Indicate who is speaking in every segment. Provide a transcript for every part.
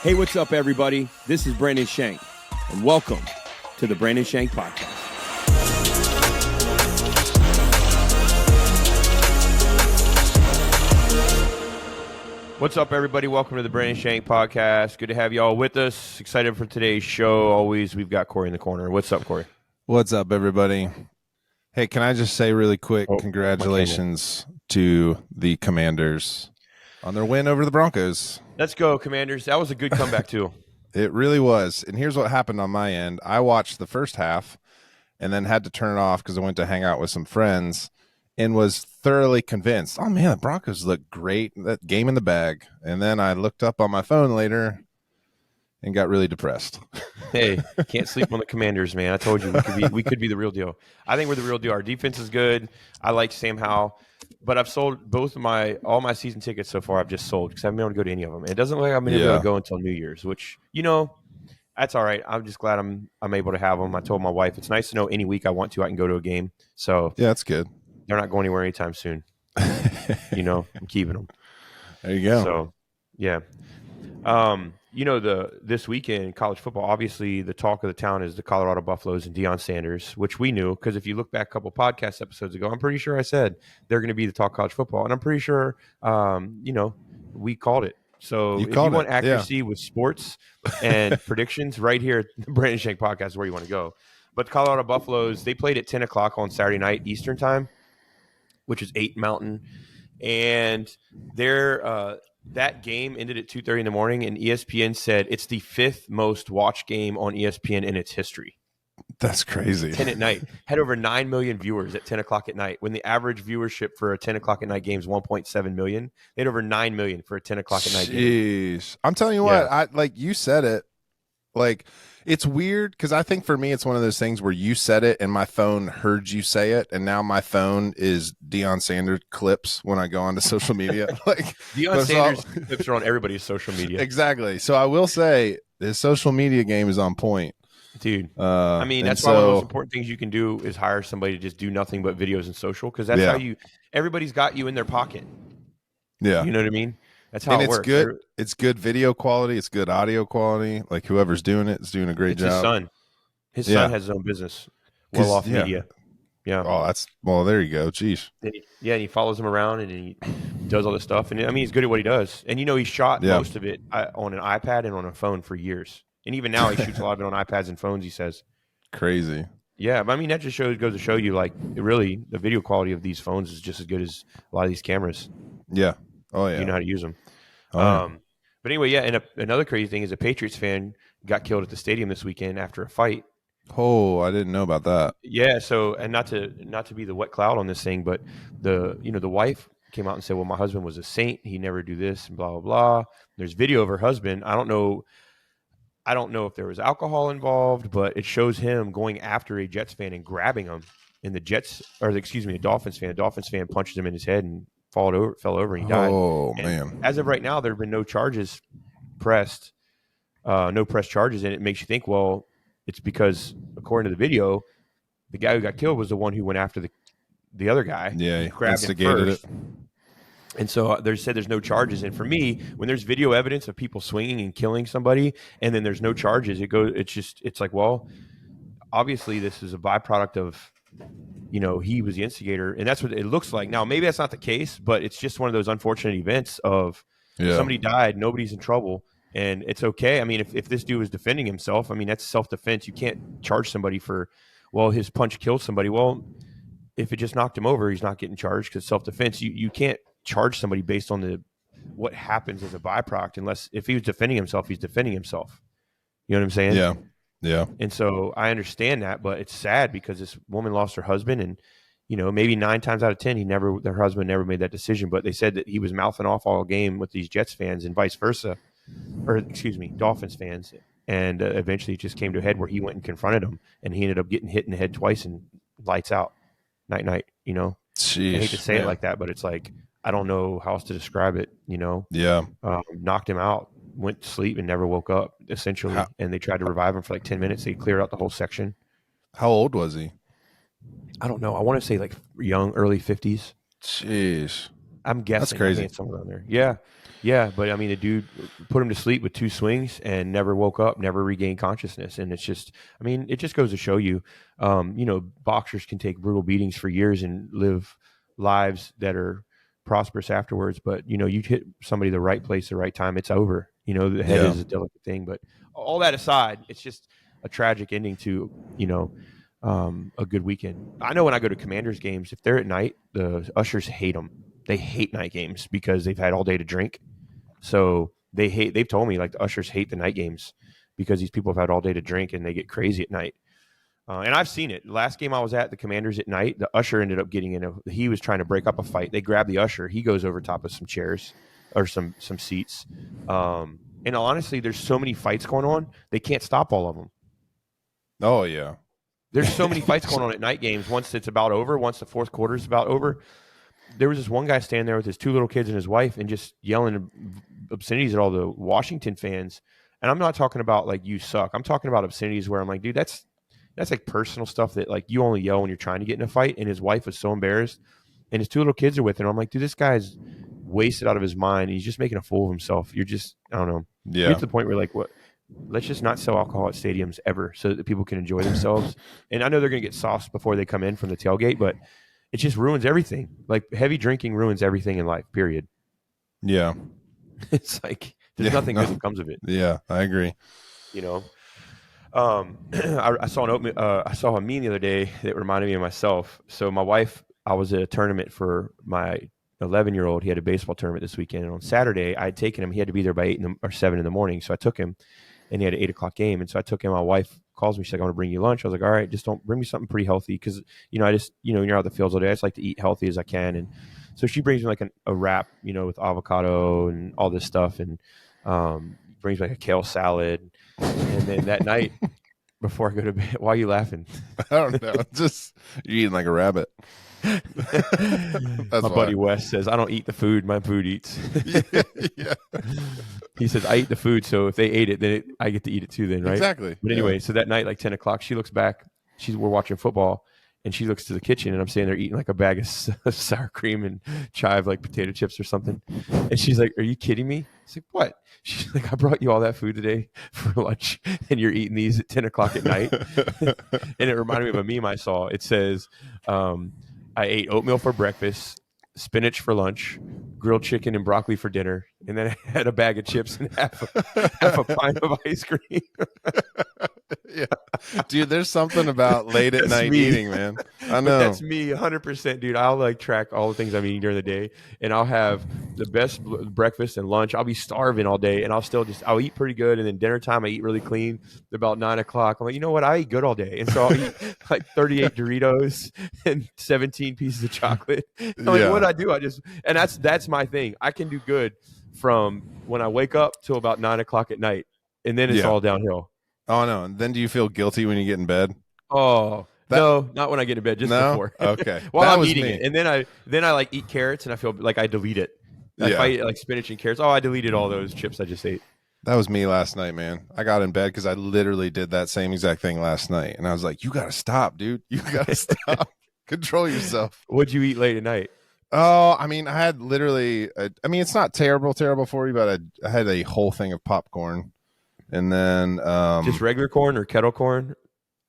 Speaker 1: Hey, what's up, everybody? This is Brandon Shank, and welcome to the Brandon Shank Podcast. What's up, everybody? Welcome to the Brandon Shank Podcast. Good to have you all with us. Excited for today's show. Always, we've got Corey in the corner. What's up, Corey?
Speaker 2: What's up, everybody? Hey, can I just say really quick, congratulations to the Commanders on their win over the Broncos.
Speaker 1: Let's go, Commanders. That was a good comeback, too.
Speaker 2: It really was. And here's what happened on my end. I watched the first half and then had to turn it off because I went to hang out with some friends and was thoroughly convinced, oh, man, the Broncos look great. That game in the bag. And then I looked up on my phone later and got really depressed.
Speaker 1: Hey, can't sleep on the Commanders, man. I told you we could be the real deal. I think we're the real deal. Our defense is good. I like Sam Howell, but I've sold all my season tickets so far. I've just sold because I haven't been able to go to any of them. It doesn't look like I'm going to be able to go until New Year's, which that's all right. I'm just glad I'm able to have them. I told my wife it's nice to know any week I want to, I can go to a game. So
Speaker 2: yeah, that's good.
Speaker 1: They're not going anywhere anytime soon. I'm keeping them.
Speaker 2: There you go.
Speaker 1: So yeah. This weekend, college football, obviously the talk of the town is the Colorado Buffaloes and Deion Sanders, which we knew because if you look back a couple podcast episodes ago, I'm pretty sure I said they're going to be the talk of college football. And I'm pretty sure, we called it. So if you want accuracy with sports and predictions, right here at the Brandon Shank Podcast is where you want to go. But the Colorado Buffaloes, they played at 10 o'clock on Saturday night Eastern time, which is 8 Mountain. And that game ended at 2:30 in the morning, and ESPN said it's the 5th most watched game on ESPN in its history.
Speaker 2: That's crazy.
Speaker 1: 10 at night. Had over 9 million viewers at 10 o'clock at night. When the average viewership for a 10 o'clock at night game is 1.7 million, they had over 9 million for a 10 o'clock at night game.
Speaker 2: Jeez. I'm telling you what, you said it. Like, it's weird because I think for me, it's one of those things where you said it and my phone heard you say it. And now my phone is Deion Sanders clips when I go onto social media. Like
Speaker 1: Deion Sanders clips are on everybody's social media.
Speaker 2: Exactly. So I will say his social media game is on point.
Speaker 1: Dude, that's why one of the most important things you can do is hire somebody to just do nothing but videos and social because that's how everybody's got you in their pocket.
Speaker 2: Yeah.
Speaker 1: You know what I mean? That's how it works.
Speaker 2: Good. It's good video quality. It's good audio quality. Like whoever's doing it is doing a great job.
Speaker 1: His son has his own business. Well Off Media. Yeah.
Speaker 2: Oh, there you go. Jeez.
Speaker 1: And he follows him around and he does all this stuff. And he's good at what he does. And he shot most of it on an iPad and on a phone for years. And even now he shoots a lot of it on iPads and phones, he says.
Speaker 2: Crazy. Yeah,
Speaker 1: but that just goes to show you, like, really, the video quality of these phones is just as good as a lot of these cameras.
Speaker 2: Yeah. Oh, yeah.
Speaker 1: You know how to use them.
Speaker 2: Oh,
Speaker 1: But anyway, and another crazy thing is a Patriots fan got killed at the stadium this weekend after a fight.
Speaker 2: Oh, I didn't know about that.
Speaker 1: Yeah, so, and not to be the wet cloud on this thing, but the wife came out and said, well, my husband was a saint. He never do this and blah, blah, blah. There's video of her husband. I don't know if there was alcohol involved, but it shows him going after a Jets fan and grabbing him. And a Dolphins fan punches him in his head and fell over and he died.
Speaker 2: Oh, man.
Speaker 1: As of right now, there have been no charges pressed, no press charges. And it makes you think, well, it's because, according to the video, the guy who got killed was the one who went after the other guy.
Speaker 2: Yeah, he
Speaker 1: instigated it. And so they said there's no charges. And for me, when there's video evidence of people swinging and killing somebody and then there's no charges, it's like, well, obviously this is a byproduct of, he was the instigator. And that's what it looks like. Now, maybe that's not the case, but it's just one of those unfortunate events of somebody died, nobody's in trouble, and it's okay. I mean, if this dude was defending himself, that's self-defense. You can't charge somebody for, his punch killed somebody. Well, if it just knocked him over, he's not getting charged because self-defense. You can't charge somebody based on what happens as a byproduct unless if he was defending himself, he's defending himself. You know what I'm saying?
Speaker 2: Yeah. Yeah.
Speaker 1: And so I understand that, but it's sad because this woman lost her husband and, maybe 9 times out of 10, her husband never made that decision, but they said that he was mouthing off all game with these Jets fans and vice versa, Dolphins fans. And eventually it just came to a head where he went and confronted him and he ended up getting hit in the head twice and lights out, night,
Speaker 2: Jeez,
Speaker 1: I hate to say it like that, but it's like, I don't know how else to describe it,
Speaker 2: Yeah.
Speaker 1: Knocked him out, went to sleep and never woke up, essentially. And they tried to revive him for like 10 minutes. They cleared out the whole section.
Speaker 2: How old was he?
Speaker 1: I don't know. I want to say like young, early 50s.
Speaker 2: Jeez.
Speaker 1: I'm
Speaker 2: That's
Speaker 1: guessing. I think
Speaker 2: crazy.
Speaker 1: it's somewhere around there. Yeah. Yeah. But I mean, the dude put him to sleep with 2 swings and never woke up, never regained consciousness. And it's just, I mean, it just goes to show you, boxers can take brutal beatings for years and live lives that are prosperous afterwards. But, you hit somebody the right place, the right time, it's over. The head
Speaker 2: Yeah.
Speaker 1: is a delicate thing. But all that aside, it's just a tragic ending to, a good weekend. I know when I go to Commanders games, if they're at night, the ushers hate them. They hate night games because they've had all day to drink. So they've told me like the ushers hate the night games because these people have had all day to drink and they get crazy at night. And I've seen it. Last game I was at, the Commanders at night, the usher ended up getting he was trying to break up a fight. They grabbed the usher. He goes over top of some chairs or some seats. And honestly, there's so many fights going on, they can't stop all of them.
Speaker 2: Oh yeah.
Speaker 1: There's so many fights going on at night games. Once it's about over, once the fourth quarter is about over, there was this one guy standing there with his 2 little kids and his wife and just yelling obscenities at all the Washington fans. And I'm not talking about like you suck. I'm talking about obscenities where I'm like, dude, that's like personal stuff that like you only yell when you're trying to get in a fight. And his wife was so embarrassed, and his 2 little kids are with him. I'm like, dude, this guy's wasted out of his mind. He's just making a fool of himself. You're just, I don't know. You get
Speaker 2: Yeah.
Speaker 1: to the point where like, what? Let's just not sell alcohol at stadiums ever, so that people can enjoy themselves. And I know they're going to get sauced before they come in from the tailgate, but it just ruins everything. Like heavy drinking ruins everything in life. Period.
Speaker 2: Yeah.
Speaker 1: It's like there's nothing good that comes of it.
Speaker 2: Yeah, I agree.
Speaker 1: You know. I saw I saw a meme the other day that reminded me of myself. So my wife, I was at a tournament for my 11-year-old. He had a baseball tournament this weekend, and on Saturday I had taken him. He had to be there by 7 in the morning, so I took him, and he had an 8 o'clock game. And so I took him. My wife calls me. She's like, "I want to bring you lunch." I was like, "All right, just don't bring me something pretty healthy because I just when you're out the fields all day, I just like to eat healthy as I can." And so she brings me like a wrap, with avocado and all this stuff, and brings me like a kale salad. And then that night, before I go to bed, why are you laughing?
Speaker 2: I don't know. Just you're eating like a rabbit. That's
Speaker 1: My
Speaker 2: why.
Speaker 1: buddy Wes says, "I don't eat the food, my food eats."
Speaker 2: Yeah.
Speaker 1: He says, "I eat the food, so if they ate it, then I get to eat it too then, right?"
Speaker 2: Exactly.
Speaker 1: But anyway, so that night, like 10 o'clock, she looks back. We're watching football, and she looks to the kitchen, and I'm sitting there eating like a bag of sour cream and chive, like potato chips or something. And she's like, "Are you kidding me?" I was like, "What?" She's like, "I brought you all that food today for lunch, and you're eating these at 10 o'clock at night." And it reminded me of a meme I saw. It says, "I ate oatmeal for breakfast, spinach for lunch, grilled chicken and broccoli for dinner, and then I had a bag of chips and half a pint of ice cream."
Speaker 2: Yeah. Dude, there's something about late at
Speaker 1: That's
Speaker 2: night
Speaker 1: me.
Speaker 2: eating, man. I
Speaker 1: But
Speaker 2: know.
Speaker 1: that's me 100%, dude. I'll like track all the things I'm eating during the day, and I'll have the best breakfast and lunch. I'll be starving all day, and I'll eat pretty good. And then dinner time, I eat really clean. About 9 o'clock, I'm like, you know what? I eat good all day, and so I'll eat like 38 Doritos and 17 pieces of chocolate. I'm like, what do I do? And that's my thing. I can do good from when I wake up till about 9 o'clock at night, and then it's
Speaker 2: Yeah.
Speaker 1: all downhill.
Speaker 2: Oh no. And then do you feel guilty when you get in bed?
Speaker 1: Oh,
Speaker 2: That
Speaker 1: no, not when I get to bed, just
Speaker 2: no?
Speaker 1: before.
Speaker 2: Okay.
Speaker 1: While
Speaker 2: That
Speaker 1: I'm
Speaker 2: was
Speaker 1: eating
Speaker 2: me.
Speaker 1: it. And then I like eat carrots and I feel like I delete it. If I
Speaker 2: Yeah.
Speaker 1: eat like spinach and carrots, I deleted all those chips I just ate.
Speaker 2: That was me last night, man. I got in bed because I literally did that same exact thing last night. And I was like, you gotta stop, dude. You gotta stop. Control yourself.
Speaker 1: What'd you eat late at night?
Speaker 2: Oh, I mean, I had literally, I mean, it's not terrible for you, but I had a whole thing of popcorn. And then
Speaker 1: Just regular corn or kettle corn?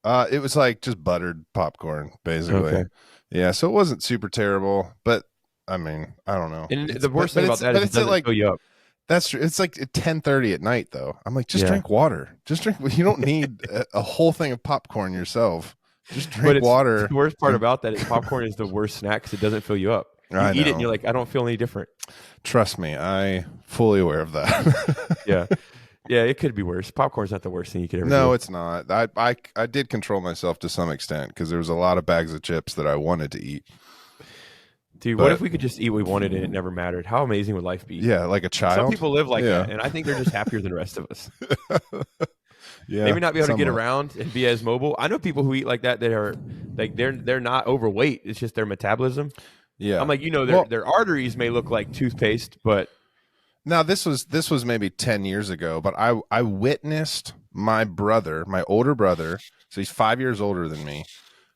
Speaker 2: it was like just buttered popcorn, basically.
Speaker 1: Okay.
Speaker 2: Yeah, so it wasn't super terrible, but I mean, I don't know.
Speaker 1: And
Speaker 2: It's,
Speaker 1: the worst thing about that
Speaker 2: but
Speaker 1: is it
Speaker 2: it's at
Speaker 1: doesn't
Speaker 2: like
Speaker 1: fill you up.
Speaker 2: that's true. It's like at 10:30 at night though. I'm like, just
Speaker 1: Yeah.
Speaker 2: drink water. Just drink. You don't need a whole thing of popcorn yourself. Just
Speaker 1: But
Speaker 2: drink water.
Speaker 1: the worst part about that is popcorn is the worst snack because it doesn't fill you up. You
Speaker 2: I
Speaker 1: eat it
Speaker 2: know.
Speaker 1: and you're like, I don't feel any different.
Speaker 2: Trust me, I fully aware of that.
Speaker 1: Yeah. Yeah, it could be worse. Popcorn's not the worst thing you could ever do.
Speaker 2: No, it's not. I did control myself to some extent because there was a lot of bags of chips that I wanted to eat.
Speaker 1: Dude,
Speaker 2: But
Speaker 1: what if we could just eat what we wanted and it never mattered? How amazing would life be?
Speaker 2: yeah, like a child.
Speaker 1: Some people live like
Speaker 2: Yeah.
Speaker 1: that, and I think they're just happier than the rest of us.
Speaker 2: Yeah,
Speaker 1: Maybe not be able to get
Speaker 2: somewhat.
Speaker 1: around and be as mobile. I know people who eat like that are like they're not overweight. It's just their metabolism.
Speaker 2: Yeah,
Speaker 1: I'm like,
Speaker 2: Well,
Speaker 1: their arteries may look like toothpaste, but
Speaker 2: now this was maybe 10 years ago, but I witnessed my brother, my older brother, so he's 5 years older than me.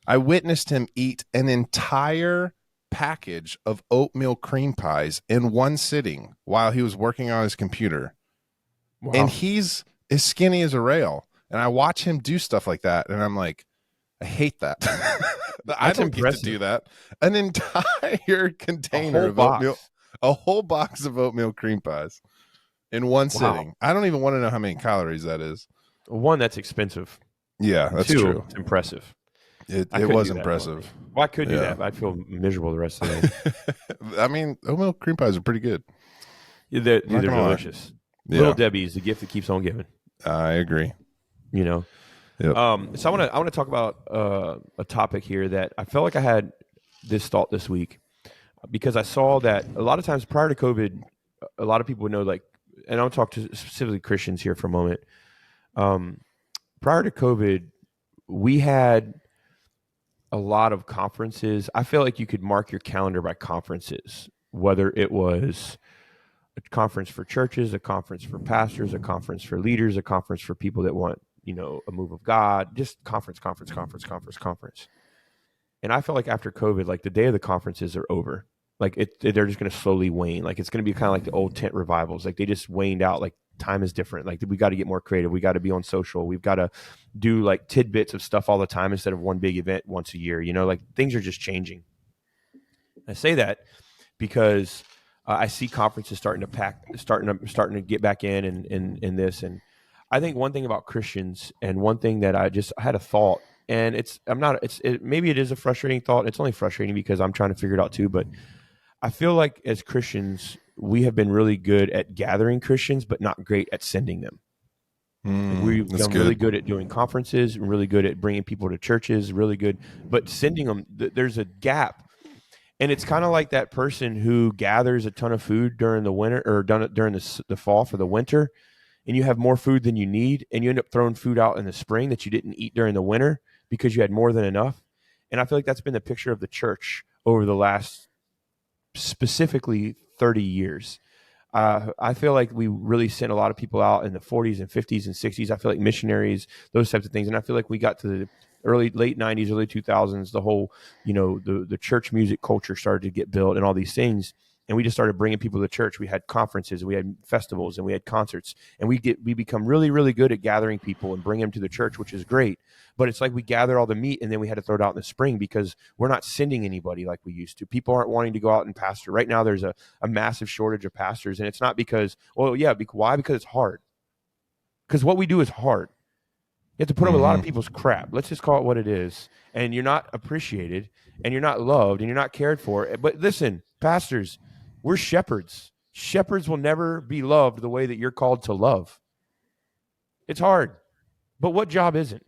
Speaker 2: I witnessed him eat an entire package of oatmeal cream pies in one sitting while he was working on his computer. And
Speaker 1: Wow.
Speaker 2: he's as skinny as a rail. And I watch him do stuff like that. And I'm like, I hate that. I
Speaker 1: That's
Speaker 2: don't get to do
Speaker 1: impressive.
Speaker 2: that. An entire
Speaker 1: A
Speaker 2: container
Speaker 1: whole
Speaker 2: of oatmeal,
Speaker 1: box.
Speaker 2: a whole box of oatmeal cream pies in one
Speaker 1: Wow.
Speaker 2: sitting. I don't even want to know how many calories that is.
Speaker 1: One, that's expensive.
Speaker 2: Yeah, that's
Speaker 1: Two,
Speaker 2: true.
Speaker 1: it's impressive. I
Speaker 2: It
Speaker 1: couldn't
Speaker 2: was
Speaker 1: do that normally.
Speaker 2: impressive.
Speaker 1: Well, I could do
Speaker 2: Yeah.
Speaker 1: that, but I'd feel miserable the rest of the day.
Speaker 2: I mean, oatmeal cream pies are pretty good.
Speaker 1: Yeah, They're,
Speaker 2: I'm
Speaker 1: dude,
Speaker 2: not
Speaker 1: they're
Speaker 2: gonna lie.
Speaker 1: delicious. Little
Speaker 2: Yeah,
Speaker 1: Debbie is the gift that keeps on giving.
Speaker 2: I agree.
Speaker 1: You know.
Speaker 2: Yep.
Speaker 1: So I want to talk about a topic here that I felt like I had this thought this week because I saw that a lot of times prior to COVID, a lot of people would know like, and I'll talk to specifically Christians here for a moment. Um, Prior to COVID, we had a lot of conferences. I feel like you could mark your calendar by conferences, whether it was a conference for churches, a conference for pastors, a conference for leaders, a conference for people that want, a move of God, just conference, conference, conference, conference, conference. And I feel like after COVID, like the day of the conferences are over. Like they're just going to slowly wane. Like it's going to be kind of like the old tent revivals. Like they just waned out. Like time is different. Like we got to get more creative. We got to be on social. We've got to do like tidbits of stuff all the time instead of one big event once a year. Like things are just changing. I say that because I see conferences starting to get back in this. And I think one thing about Christians, and one thing that I had a thought, and maybe it is a frustrating thought. It's only frustrating because I'm trying to figure it out too. But I feel like as Christians, we have been really good at gathering Christians, but not great at sending them. Like we've
Speaker 2: That's
Speaker 1: done really
Speaker 2: good.
Speaker 1: good at doing conferences, really good at bringing people to churches, really good, but sending them, there's a gap. And it's kind of like that person who gathers a ton of food during the winter or done it during the fall for the winter, and you have more food than you need, and you end up throwing food out in the spring that you didn't eat during the winter because you had more than enough. And I feel like that's been the picture of the church over the last specifically 30 years. I feel like we really sent a lot of people out in the 40s and 50s and 60s. I feel like missionaries, those types of things. And I feel like we got to the late 90s, early 2000s, the whole, the church music culture started to get built and all these things. And we just started bringing people to church. We had conferences, we had festivals, and we had concerts. And we become really, really good at gathering people and bring them to the church, which is great. But it's like we gather all the meat and then we had to throw it out in the spring because we're not sending anybody like we used to. People aren't wanting to go out and pastor. Right now, there's a massive shortage of pastors. And it's not because, well, yeah, why? Because it's hard. Because what we do is hard. You have to put up with a lot of
Speaker 2: Mm-hmm.
Speaker 1: people's crap. Let's just call it what it is. And you're not appreciated and you're not loved and you're not cared for. But listen, pastors, we're shepherds. Shepherds will never be loved the way that you're called to love. It's hard. But what job isn't?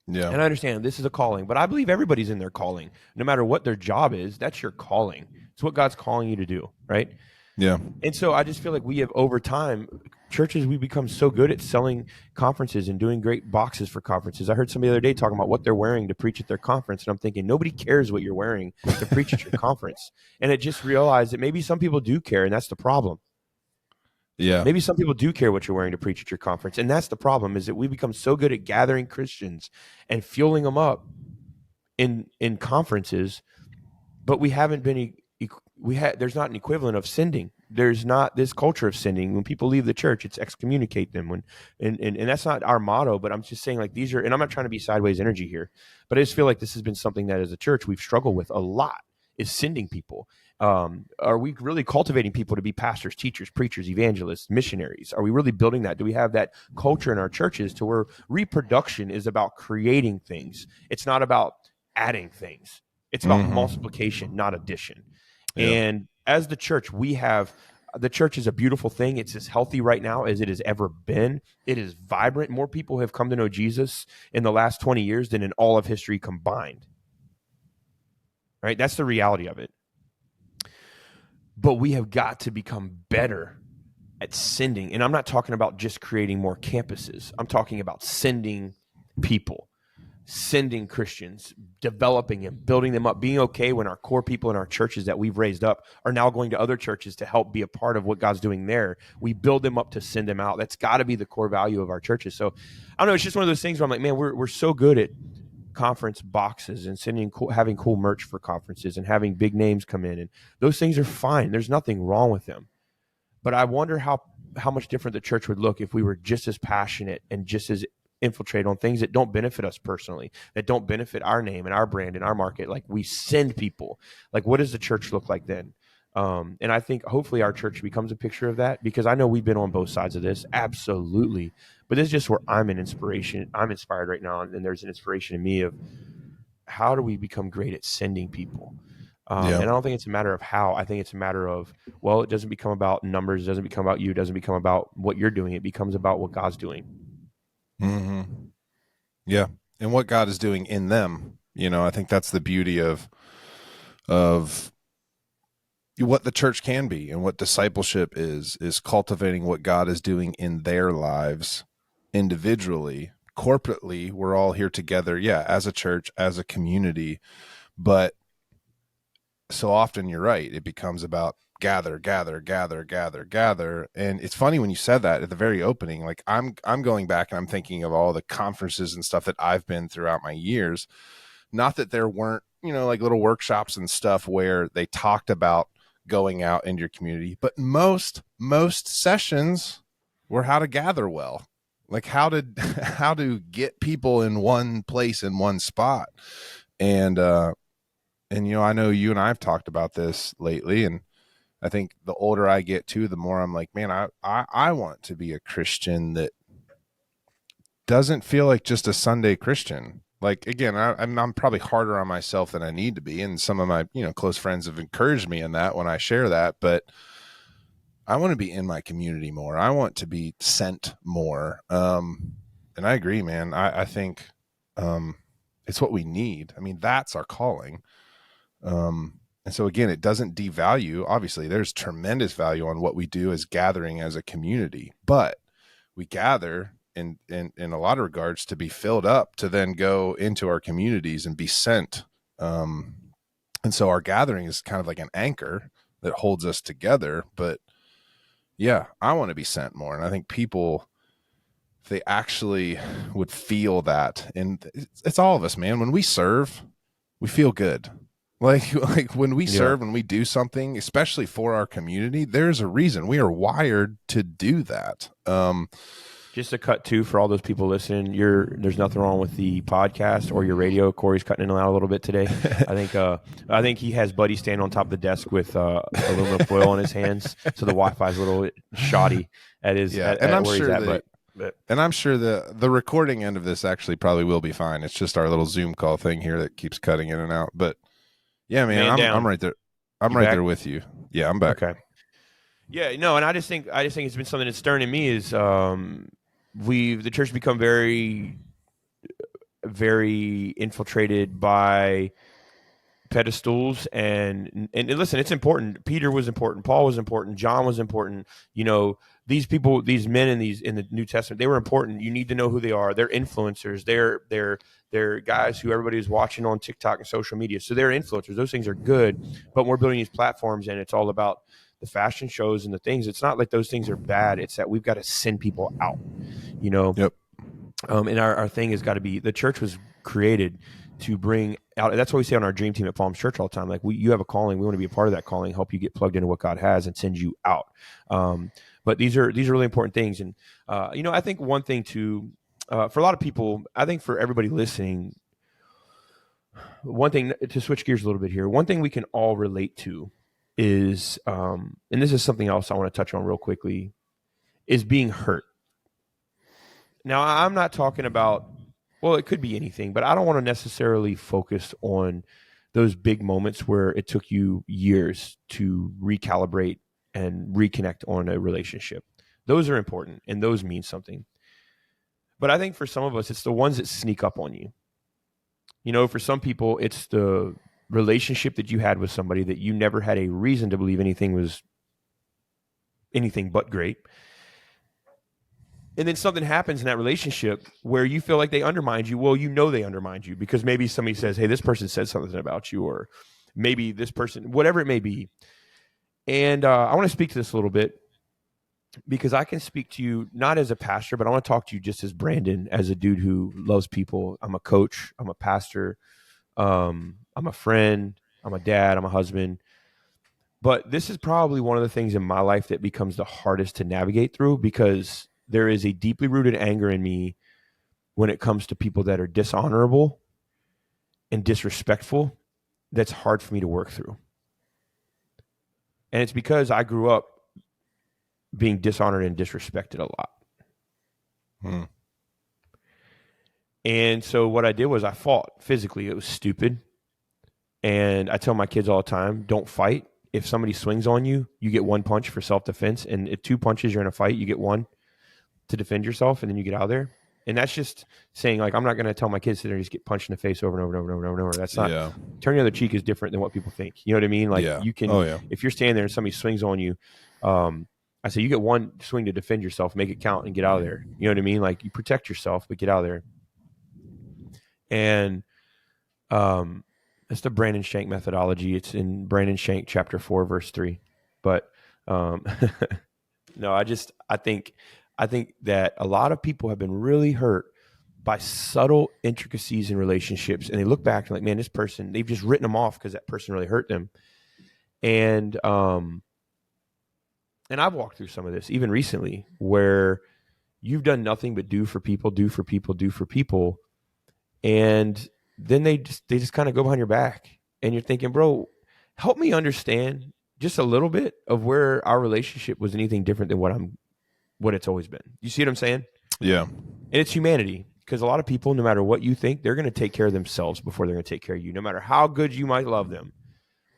Speaker 2: Yeah.
Speaker 1: And I understand this is a calling, but I believe everybody's in their calling. No matter what their job is, that's your calling. It's what God's calling you to do, right?
Speaker 2: Yeah.
Speaker 1: And so I just feel like we have, over time, churches, we become so good at selling conferences and doing great boxes for conferences. I heard somebody the other day talking about what they're wearing to preach at their conference. And I'm thinking, nobody cares what you're wearing to preach at your conference. And it just realized that maybe some people do care, and that's the problem.
Speaker 2: Yeah.
Speaker 1: Maybe some people do care what you're wearing to preach at your conference. And that's the problem, is that we become so good at gathering Christians and fueling them up in conferences, but we haven't been there's not an equivalent of sending. There's not this culture of sending. When people leave the church, it's excommunicate them. And that's not our motto, but I'm just saying, like, these are, and I'm not trying to be sideways energy here, but I just feel like this has been something that as a church we've struggled with a lot, is sending people. Are we really cultivating people to be pastors, teachers, preachers, evangelists, missionaries? Are we really building that? Do we have that culture in our churches to where reproduction is about creating things? It's not about adding things. It's about
Speaker 2: Mm-hmm.
Speaker 1: multiplication, not addition.
Speaker 2: Yeah.
Speaker 1: And as the church is a beautiful thing. It's as healthy right now as it has ever been. It is vibrant. More people have come to know Jesus in the last 20 years than in all of history combined. Right? That's the reality of it. But we have got to become better at sending. And I'm not talking about just creating more campuses. I'm talking about sending people, sending Christians, developing them, building them up, being okay when our core people in our churches that we've raised up are now going to other churches to help be a part of what God's doing there. We build them up to send them out. That's got to be the core value of our churches. So I don't know. It's just one of those things where I'm like, man, we're so good at conference boxes and having cool merch for conferences and having big names come in, and those things are fine. There's nothing wrong with them. But I wonder how much different the church would look if we were just as passionate and just as infiltrated on things that don't benefit us personally, that don't benefit our name and our brand and our market. Like, we send people. Like, what does the church look like then? And I think hopefully our church becomes a picture of that, because I know we've been on both sides of this. Absolutely. But this is just where I'm an inspiration. I'm inspired right now. And there's an inspiration in me of how do we become great at sending people?
Speaker 2: Yeah.
Speaker 1: And I don't think it's a matter of how. I think it's a matter of, well, it doesn't become about numbers. It doesn't become about you. It doesn't become about what you're doing. It becomes about what God's doing.
Speaker 2: Mm-hmm. Yeah. And what God is doing in them. I think that's the beauty of what the church can be, and what discipleship is cultivating what God is doing in their lives individually. Corporately, we're all here together, as a church, as a community. But so often, you're right, it becomes about gather. And it's funny when you said that at the very opening. Like, I'm going back and I'm thinking of all the conferences and stuff that I've been throughout my years. Not that there weren't, like little workshops and stuff where they talked about going out into your community, but most sessions were how to gather well, like how to get people in one place, in one spot. And I know you and I've talked about this lately, and I think the older I get too, the more I'm like, man, I want to be a Christian that doesn't feel like just a Sunday Christian. Like, again, I'm probably harder on myself than I need to be, and some of my close friends have encouraged me in that when I share that. But I want to be in my community more. I want to be sent more. And I agree, man. I think it's what we need. I mean, that's our calling. And so again, it doesn't devalue. Obviously, there's tremendous value on what we do as gathering as a community, but we gather in a lot of regards to be filled up to then go into our communities and be sent. And so our gathering is kind of like an anchor that holds us together. But yeah, I want to be sent more. And I think people, if they actually would feel that, and it's all of us, man, when we serve, we feel good. Like when we serve, when we do something, especially for our community, there's a reason. We are wired to do that.
Speaker 1: Just to cut to, for all those people listening, there's nothing wrong with the podcast or your radio. Corey's cutting in and out a little bit today. I think he has Buddy standing on top of the desk with aluminum foil in his hands, so the Wi-Fi is a little shoddy at his
Speaker 2: and I'm
Speaker 1: where
Speaker 2: sure
Speaker 1: he's at.
Speaker 2: And I'm sure the recording end of this actually probably will be fine. It's just our little Zoom call thing here that keeps cutting in and out. But yeah, man, I'm right there. I'm right there with you. Yeah, I'm back.
Speaker 1: Okay. Yeah, no, and I just think it's been something that's stirring in me is the church become very, very infiltrated by pedestals and listen, it's important. Peter was important, Paul was important, John was important. These people, these men in the New Testament, they were important. You need to know who they are. They're influencers. They're guys who everybody is watching on TikTok and social media. So they're influencers. Those things are good. But when we're building these platforms and it's all about the fashion shows and the things, it's not like those things are bad. It's that we've got to send people out,
Speaker 2: Yep.
Speaker 1: And our thing has got to be, the church was created to bring out. That's what we say on our dream team at Palms Church all the time. Like, you have a calling. We want to be a part of that calling, help you get plugged into what God has and send you out. But these are really important things. And, I think one thing too, for a lot of people, I think for everybody listening, one thing to switch gears a little bit here, one thing we can all relate to is, and this is something else I want to touch on real quickly, is being hurt. Now, I'm not talking about, well, it could be anything, but I don't want to necessarily focus on those big moments where it took you years to recalibrate and reconnect on a relationship. Those are important and those mean something. But I think for some of us, it's the ones that sneak up on you. For some people, it's the relationship that you had with somebody that you never had a reason to believe anything was anything but great. And then something happens in that relationship where you feel like they undermined you. Well, they undermined you because maybe somebody says, hey, this person said something about you, or maybe this person, whatever it may be. And I want to speak to this a little bit. because I can speak to you not as a pastor, but I want to talk to you just as Brandon, as a dude who loves people. I'm a coach, I'm a pastor, I'm a friend, I'm a dad, I'm a husband. But this is probably one of the things in my life that becomes the hardest to navigate through, because there is a deeply rooted anger in me when it comes to people that are dishonorable and disrespectful. That's hard for me to work through. And it's because I grew up being dishonored and disrespected a lot.
Speaker 2: Hmm.
Speaker 1: And so what I did was I fought physically. It was stupid. And I tell my kids all the time, don't fight. If somebody swings on you, you get one punch for self-defense. And if two punches, you're in a fight, you get one to defend yourself, and then you get out of there. And that's just saying, like, I'm not going to tell my kids to just get punched in the face over and over and over and over and over. That's not,
Speaker 2: Yeah.
Speaker 1: turning the other cheek is different than what people think. You know what I mean? Like,
Speaker 2: Yeah.
Speaker 1: you can,
Speaker 2: Oh yeah.
Speaker 1: if you're standing there and somebody swings on you, I say you get one swing to defend yourself, make it count, and get out of there. You know what I mean? Like, you protect yourself, but get out of there. And it's the Brandon Shank methodology. It's in Brandon Shank chapter 4, verse 3. But um, no, I think that a lot of people have been really hurt by subtle intricacies in relationships, and they look back and like, man, this person, they've just written them off because that person really hurt them. And and I've walked through some of this even recently, where you've done nothing but do for people, do for people, do for people, and then they just kind of go behind your back, and you're thinking, bro, help me understand just a little bit of where our relationship was anything different than what it's always been. You see what I'm saying?
Speaker 2: Yeah.
Speaker 1: And it's humanity, because a lot of people, no matter what you think, they're going to take care of themselves before they're going to take care of you, no matter how good you might love them.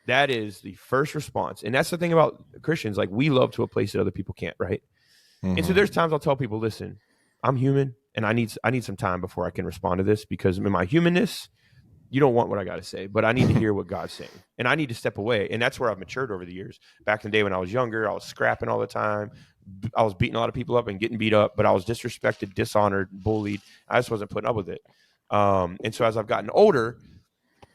Speaker 1: That is the first response. And that's the thing about Christians. Like, we love to a place that other people can't, right? And so there's times I'll tell people, listen, I'm human, and I need some time before I can respond to this, because in my humanness, you don't want what I got to say, but I need to hear what God's saying, and I need to step away. And that's where I've matured over the years. Back in the day when I was younger, I was scrapping all the time. I was beating a lot of people up and getting beat up, but I was disrespected, dishonored, bullied. I just wasn't putting up with it. And so as I've gotten older,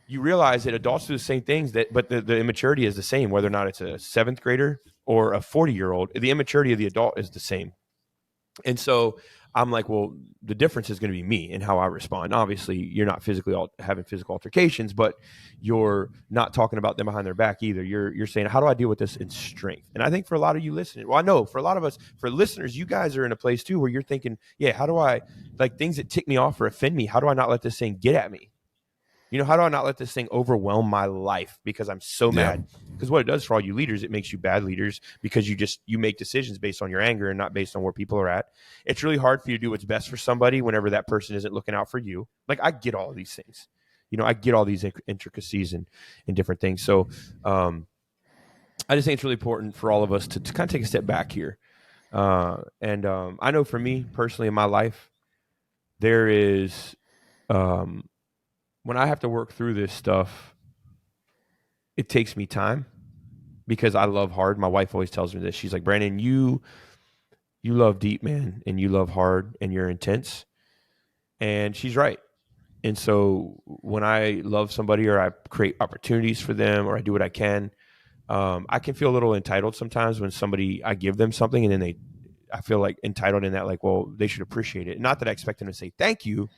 Speaker 1: you realize that adults do the same things, but the immaturity is the same, whether or not it's a seventh grader or a 40-year-old. The immaturity of the adult is the same. And so I'm like, well, the difference is going to be me and how I respond. Obviously, you're not having physical altercations, but you're not talking about them behind their back either. You're saying, how do I deal with this in strength? And I think for a lot of you listening, well, I know for a lot of us, for listeners, you guys are in a place too where you're thinking, yeah, how do I, like, things that tick me off or offend me, how do I not let this thing get at me? How do I not let this thing overwhelm my life because I'm so
Speaker 2: Yeah.
Speaker 1: mad? Because what it does for all you leaders, it makes you bad leaders, because you make decisions based on your anger and not based on where people are at. It's really hard for you to do what's best for somebody whenever that person isn't looking out for you. Like, I get all of these things. I get all these intricacies and different things. So I just think it's really important for all of us to kind of take a step back here. And I know for me personally in my life, there is when I have to work through this stuff, it takes me time because I love hard. My wife always tells me this. She's like, Brandon, you love deep, man, and you love hard, and you're intense. And she's right. And so when I love somebody, or I create opportunities for them, or I do what I can feel a little entitled sometimes when I give them something, and then I feel like entitled in that, like, well, they should appreciate it. Not that I expect them to say thank you,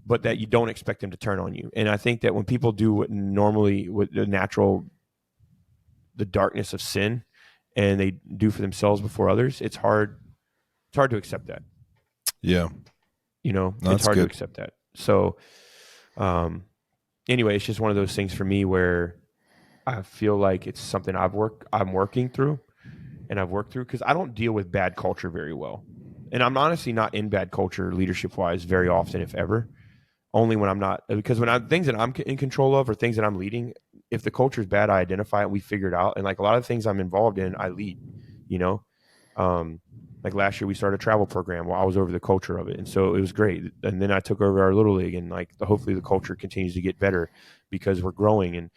Speaker 1: but that you don't expect them to turn on you. And I think that when people do what normally, with the darkness of sin, and they do for themselves before others, it's hard to accept that.
Speaker 2: Yeah. No,
Speaker 1: It's
Speaker 2: that's
Speaker 1: hard to
Speaker 2: good.
Speaker 1: accept that. So anyway, it's just one of those things for me where I feel like it's something I'm working through, and I've worked through, because I don't deal with bad culture very well. And I'm honestly not in bad culture leadership wise very often, if ever. Only when I'm not, because when things that I'm in control of, or things that I'm leading, if the culture is bad, I identify it and we figure it out. And like a lot of things I'm involved in, I lead, you know, like last year we started a travel program while I was over the culture of it. And so it was great. And then I took over our little league, and like hopefully the culture continues to get better because we're growing. And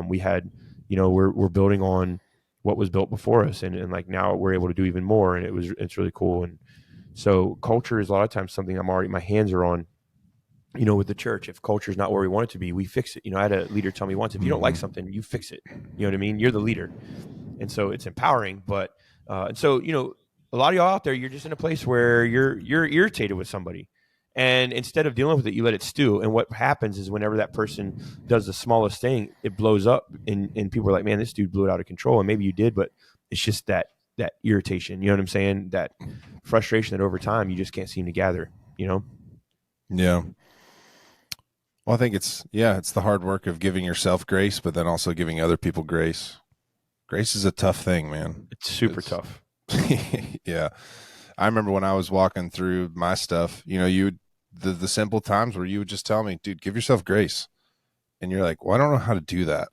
Speaker 1: we had, we're building on what was built before us. And like now we're able to do even more. And it's really cool. And so culture is a lot of times something my hands are on. With the church, if culture is not where we want it to be, we fix it. I had a leader tell me once, if you don't like something, you fix it. You know what I mean? You're the leader. And so it's empowering. But, and so, A lot of y'all out there, you're just in a place where you're irritated with somebody. And instead of dealing with it, you let it stew. And what happens is whenever that person does the smallest thing, it blows up and people are like, man, this dude blew it out of control. And maybe you did, but it's just that irritation. You know what I'm saying? That frustration that over time you just can't seem to gather, you know?
Speaker 2: Yeah. Well, I think it's the hard work of giving yourself grace, but then also giving other people grace. Grace is a tough thing, man.
Speaker 1: It's super
Speaker 2: It's
Speaker 1: tough.
Speaker 2: yeah. I remember when I was walking through my stuff, the simple times where you would just tell me, dude, give yourself grace. And you're like, well, I don't know how to do that.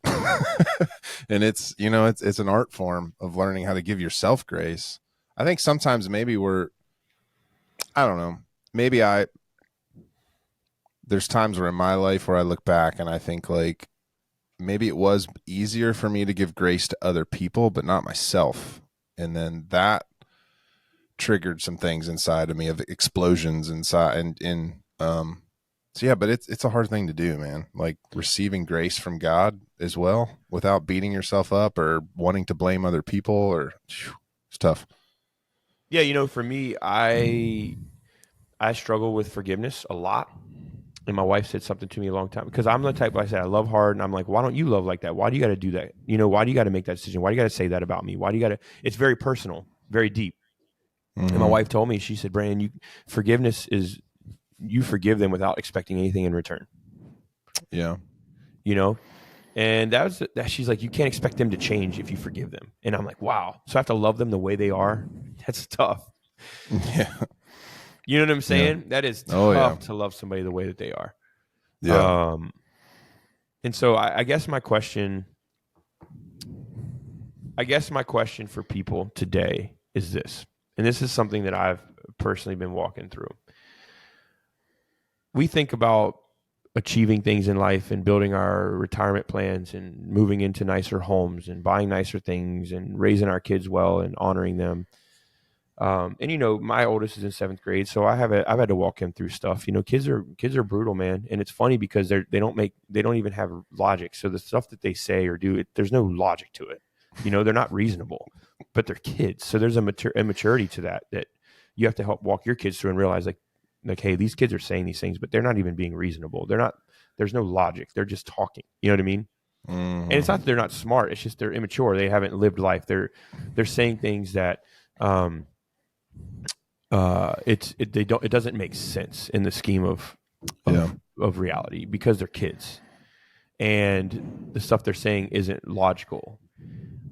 Speaker 2: And it's an art form of learning how to give yourself grace. I think sometimes maybe I don't know, maybe there's times where in my life where I look back and I think like maybe it was easier for me to give grace to other people, but not myself. And then that triggered some things inside of me of explosions inside and in so yeah, but it's a hard thing to do, man. Like receiving grace from God as well without beating yourself up or wanting to blame other people it's tough.
Speaker 1: Yeah, for me, I struggle with forgiveness a lot. And my wife said something to me a long time because I'm the type, like I said, I love hard. And I'm like, why don't you love like that? Why do you got to do that? Why do you got to make that decision? Why do you got to say that about me? Why do you got to, it's very personal, very deep. And my
Speaker 2: Mm-hmm.
Speaker 1: wife told me, she said, Brandon, forgiveness is you forgive them without expecting anything in return,
Speaker 2: Yeah.
Speaker 1: you know? And that she's like, you can't expect them to change if you forgive them. And I'm like, wow. So I have to love them the way they are. That's tough.
Speaker 2: Yeah.
Speaker 1: You know what I'm
Speaker 2: Yeah.
Speaker 1: saying? That is
Speaker 2: Oh yeah.
Speaker 1: tough to love somebody the way that they are.
Speaker 2: Yeah.
Speaker 1: Um, and so I guess my question for people today is this, and this is something that I've personally been walking through. We think about achieving things in life and building our retirement plans and moving into nicer homes and buying nicer things and raising our kids well and honoring them. And my oldest is in seventh grade, so I've had to walk him through stuff. Kids are brutal, man, and it's funny because they don't even have logic. So the stuff that they say or do, there's no logic to it. They're not reasonable, but they're kids. So there's a immaturity to that you have to help walk your kids through and realize like, hey, these kids are saying these things, but they're not even being reasonable. They're not. There's no logic. They're just talking. You know what I mean? And it's not that
Speaker 2: Mm-hmm.
Speaker 1: they're not smart. It's just they're immature. They haven't lived life. They're saying things that um, it doesn't make sense in the scheme
Speaker 2: Yeah.
Speaker 1: of reality because they're kids and the stuff they're saying isn't logical.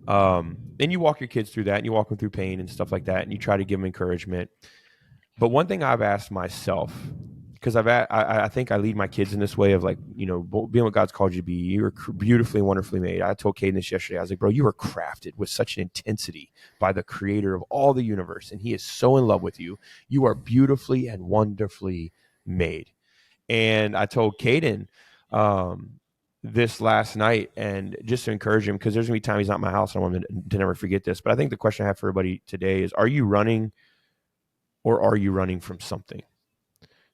Speaker 1: And you walk your kids through that and you walk them through pain and stuff like that and you try to give them encouragement. But one thing I've asked myself, because I think I lead my kids in this way of like, being what God's called you to be. You're beautifully, wonderfully made. I told Caden this yesterday. I was like, bro, you are crafted with such an intensity by the creator of all the universe. And he is so in love with you. You are beautifully and wonderfully made. And I told Caden this last night and just to encourage him, because there's going to be time he's not in my house. And I want him to never forget this. But I think the question I have for everybody today is, are you running or are you running from something?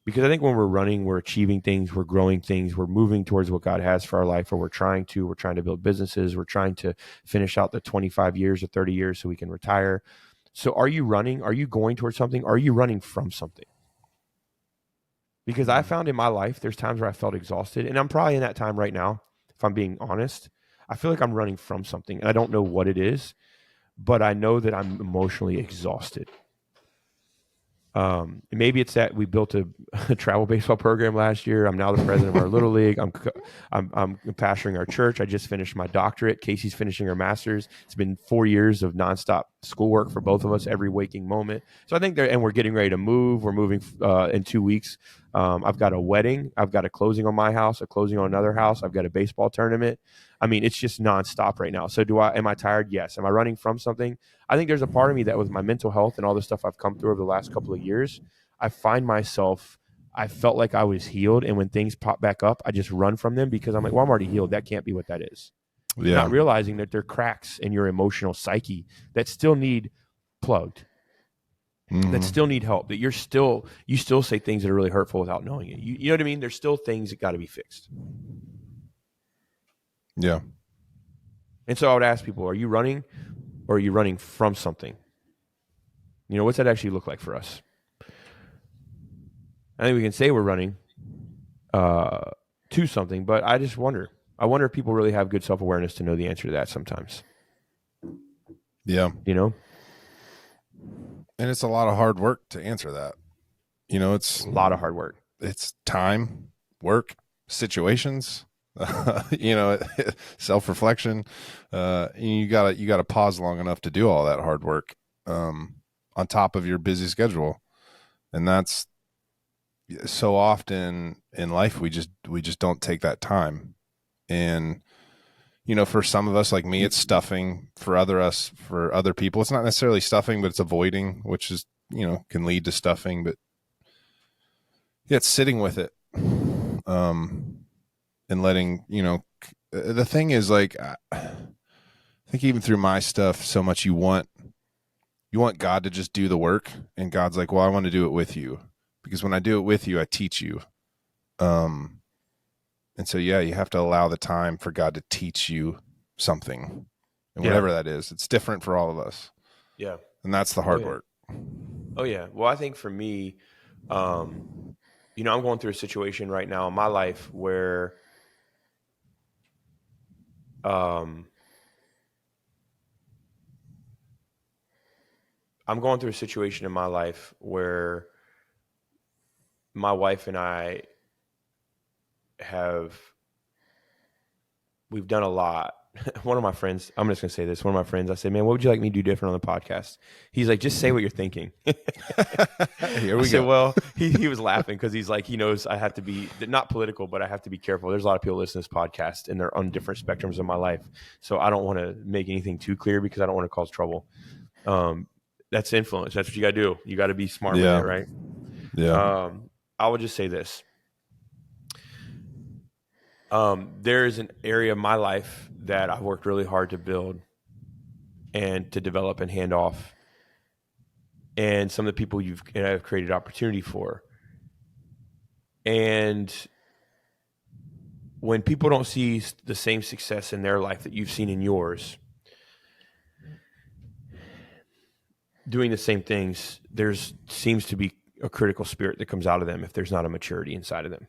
Speaker 1: Because I think when we're running, we're achieving things, we're growing things, we're moving towards what God has for our life, or we're trying to build businesses, we're trying to finish out the 25 years or 30 years so we can retire. So are you running? Are you going towards something? Are you running from something? Because I found in my life, there's times where I felt exhausted, and I'm probably in that time right now, if I'm being honest. I feel like I'm running from something, and I don't know what it is, but I know that I'm emotionally exhausted. Maybe it's that we built a travel baseball program last year. I'm now the president of our little league. I'm pastoring our church. I just finished my doctorate. Casey's finishing her master's. It's been 4 years of nonstop schoolwork for both of us, every waking moment. So I think and we're getting ready to move. We're moving in 2 weeks. I've got a wedding. I've got a closing on my house, a closing on another house. I've got a baseball tournament. I mean, it's just nonstop right now. So am I tired? Yes. Am I running from something? I think there's a part of me that with my mental health and all the stuff I've come through over the last couple of years, I find myself, I felt like I was healed. And when things pop back up, I just run from them because I'm like, well, I'm already healed. That can't be what that is.
Speaker 2: Yeah.
Speaker 1: Not realizing that there are cracks in your emotional psyche that still need plugged, that
Speaker 2: Mm-hmm.
Speaker 1: still need help, that you still say things that are really hurtful without knowing it. You know what I mean? There's still things that got to be fixed.
Speaker 2: Yeah.
Speaker 1: And so I would ask people, are you running or are you running from something? What's that actually look like for us? I think we can say we're running to something, but I just wonder. I wonder if people really have good self-awareness to know the answer to that sometimes.
Speaker 2: Yeah.
Speaker 1: And
Speaker 2: it's a lot of hard work to answer that.
Speaker 1: a lot of hard work.
Speaker 2: It's time, work, situations, self-reflection. You gotta pause long enough to do all that hard work on top of your busy schedule. And that's so often in life we just don't take that time. And for some of us, like me, it's stuffing. For other people, it's not necessarily stuffing, but it's avoiding, which is can lead to stuffing. But yeah, it's sitting with it, and letting the thing is, like, I think even through my stuff, so much you want God to just do the work, and God's like, well, I want to do it with you, because when I do it with you, I teach you. And so, yeah, you have to allow the time for God to teach you something, and whatever that is. It's different for all of us.
Speaker 1: Yeah.
Speaker 2: And that's the hard work.
Speaker 1: Oh, yeah. Well, I think for me, I'm going through a situation right now in my life where I'm going through a situation in my life where my wife and I we've done a lot. One of my friends, I'm just going to say this. One of my friends, I said, man, what would you like me to do different on the podcast? He's like, just say what you're thinking.
Speaker 2: Here we
Speaker 1: I said,
Speaker 2: go.
Speaker 1: well, he was laughing because he's like, he knows I have to be not political, but I have to be careful. There's a lot of people listening to this podcast and they're on different spectrums of my life. So I don't want to make anything too clear because I don't want to cause trouble. That's influence. That's what you got to do. You got to be smart with it, right?
Speaker 2: Yeah.
Speaker 1: I would just say this. There is an area of my life that I've worked really hard to build and to develop and hand off. And some of the people I've created opportunity for. And when people don't see the same success in their life that you've seen in yours, doing the same things, seems to be a critical spirit that comes out of them if there's not a maturity inside of them.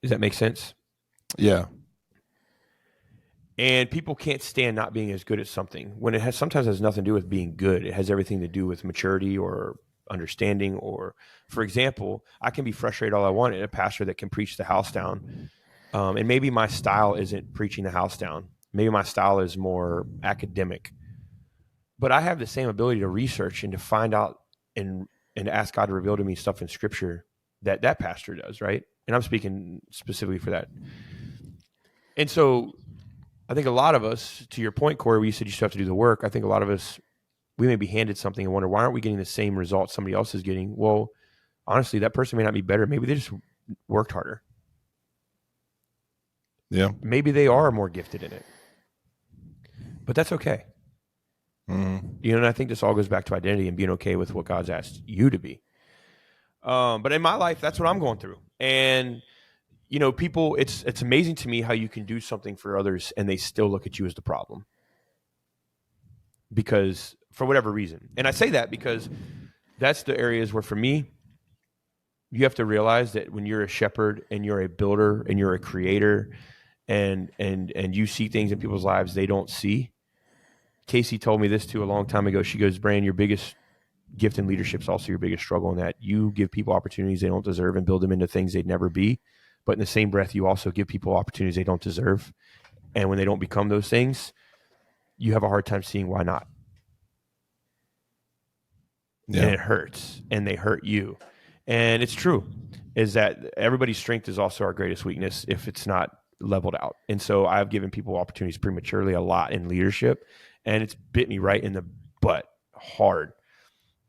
Speaker 1: Does that make sense?
Speaker 2: Yeah.
Speaker 1: And people can't stand not being as good at something when it sometimes has nothing to do with being good. It has everything to do with maturity or understanding. Or, for example, I can be frustrated all I want at a pastor that can preach the house down. And maybe my style isn't preaching the house down. Maybe my style is more academic. But I have the same ability to research and to find out and ask God to reveal to me stuff in Scripture that pastor does, right? And I'm speaking specifically for that. And so I think a lot of us, to your point, Corey, where you said you still have to do the work, I think a lot of us, we may be handed something and wonder, why aren't we getting the same results somebody else is getting? Well, honestly, that person may not be better. Maybe they just worked harder.
Speaker 2: Yeah.
Speaker 1: Maybe they are more gifted in it. But that's okay.
Speaker 2: Mm-hmm.
Speaker 1: And I think this all goes back to identity and being okay with what God's asked you to be. But in my life, that's what I'm going through. And, people, it's amazing to me how you can do something for others and they still look at you as the problem. Because for whatever reason. And I say that because that's the areas where, for me, you have to realize that when you're a shepherd and you're a builder and you're a creator and you see things in people's lives they don't see. Casey told me this too a long time ago. She goes, Brand, your biggest gift in leadership is also your biggest struggle, in that you give people opportunities they don't deserve and build them into things they'd never be. But in the same breath, you also give people opportunities they don't deserve. And when they don't become those things, you have a hard time seeing why not. Yeah. And it hurts, and they hurt you. And it's true, is that everybody's strength is also our greatest weakness if it's not leveled out. And so I've given people opportunities prematurely a lot in leadership, and it's bit me right in the butt hard.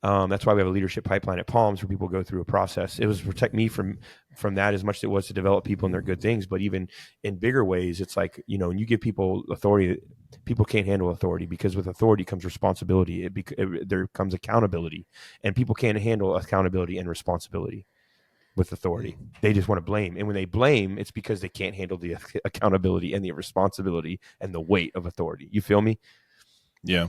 Speaker 1: That's why we have a leadership pipeline at Palms where people go through a process. It was to protect me from that as much as it was to develop people in their good things. But even in bigger ways, it's like, when you give people authority, people can't handle authority, because with authority comes responsibility. There comes accountability, and people can't handle accountability and responsibility with authority. They just want to blame. And when they blame, it's because they can't handle the accountability and the responsibility and the weight of authority. You feel me?
Speaker 2: Yeah.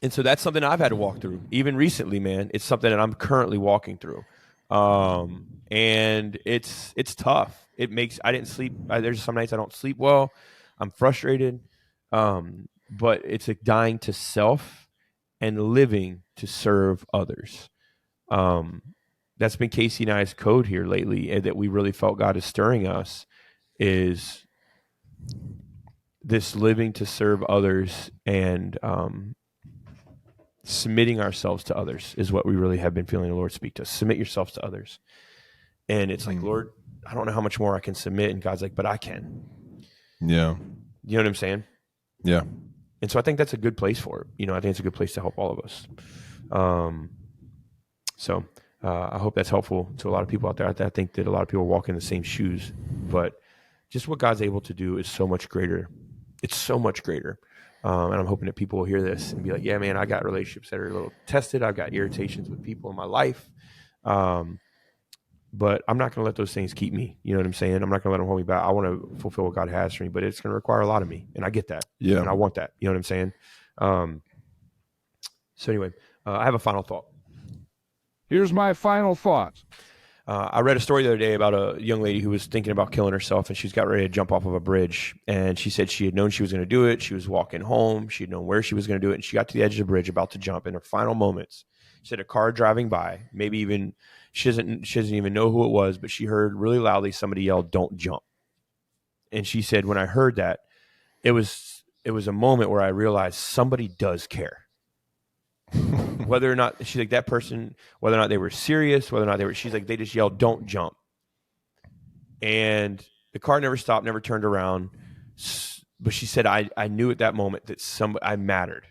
Speaker 1: And so that's something I've had to walk through. Even recently, man, it's something that I'm currently walking through. And it's tough. I didn't sleep. There's some nights I don't sleep well. I'm frustrated. But it's a dying to self and living to serve others. That's been Casey and I's code here lately, and that we really felt God is stirring us, is this living to serve others and submitting ourselves to others is what we really have been feeling the Lord speak to us. Submit yourselves to others. And it's like, Lord, I don't know how much more I can submit. And God's like, but I can.
Speaker 2: Yeah.
Speaker 1: You know what I'm saying?
Speaker 2: Yeah.
Speaker 1: And so I think that's a good place for it. I think it's a good place to help all of us. So I hope that's helpful to a lot of people out there. I think that a lot of people walk in the same shoes, but just what God's able to do is so much greater. It's so much greater. And I'm hoping that people will hear this and be like, yeah, man, I got relationships that are a little tested. I've got irritations with people in my life. But I'm not going to let those things keep me. You know what I'm saying? I'm not going to let them hold me back. I want to fulfill what God has for me, but it's going to require a lot of me. And I get that.
Speaker 2: Yeah.
Speaker 1: And I want that. You know what I'm saying? So anyway, I have a final thought.
Speaker 3: Here's my final thought.
Speaker 1: I read a story the other day about a young lady who was thinking about killing herself, and she's got ready to jump off of a bridge. And she said she had known she was going to do it. She was walking home. She had known where she was going to do it. And she got to the edge of the bridge about to jump. In her final moments, she said a car driving by, maybe even she doesn't even know who it was, but she heard really loudly somebody yell, "Don't jump." And she said, when I heard that, it was a moment where I realized somebody does care. Whether or not, she's like, that person, whether or not they were serious, whether or not she's like, they just yelled, "Don't jump." And the car never stopped, never turned around. But she said, I knew at that moment that I mattered.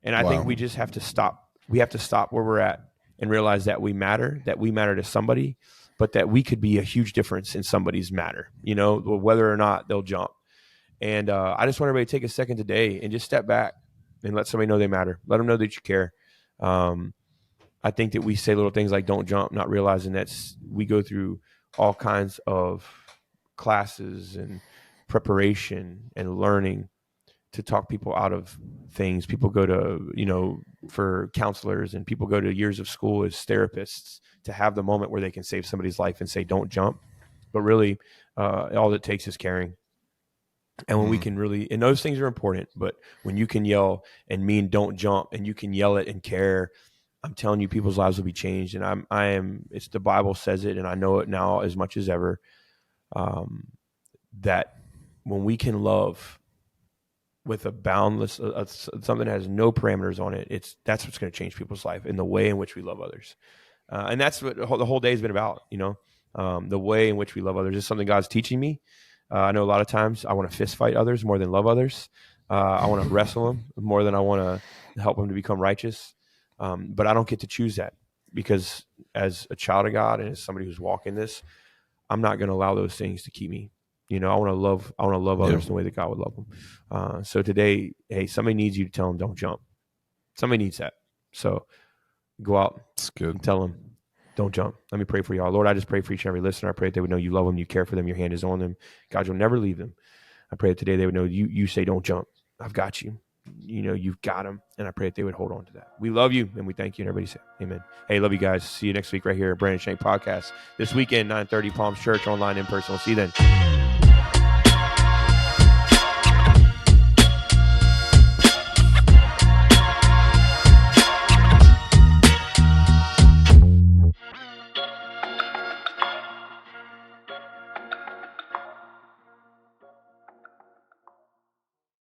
Speaker 1: And I think we just have to stop. We have to stop where we're at and realize that we matter to somebody, but that we could be a huge difference in somebody's matter, whether or not they'll jump. And I just want everybody to take a second today and just step back and let somebody know they matter. Let them know that you care. I think that we say little things like "don't jump," not realizing that we go through all kinds of classes and preparation and learning to talk people out of things. People go to, for counselors, and people go to years of school as therapists to have the moment where they can save somebody's life and say, "Don't jump." But really, all it takes is caring. And when we can really, and those things are important, but when you can yell and mean "don't jump," and you can yell it and care, I'm telling you, people's lives will be changed. And it's the Bible says it, and I know it now as much as ever, that when we can love with a boundless, something that has no parameters on it, that's what's going to change people's life in the way in which we love others. And that's what the whole day has been about, the way in which we love others is something God's teaching me. I know a lot of times I want to fist fight others more than love others. I want to wrestle them more than I want to help them to become righteous. But I don't get to choose that, because as a child of God and as somebody who's walking this, I'm not going to allow those things to keep me. I want to love others the way that God would love them. So today, hey, somebody needs you to tell them don't jump. Somebody needs that. So go out and tell them don't jump. Let me pray for y'all. Lord, I just pray for each and every listener. I pray that they would know you love them, you care for them, your hand is on them. God, you'll never leave them. I pray that today they would know you say don't jump. I've got you. You've got them. And I pray that they would hold on to that. We love you and we thank you. And everybody say amen. Hey, love you guys. See you next week right here at Brandon Shank Podcast. This weekend, 9:30 Palms Church, online, in person. We'll see you then.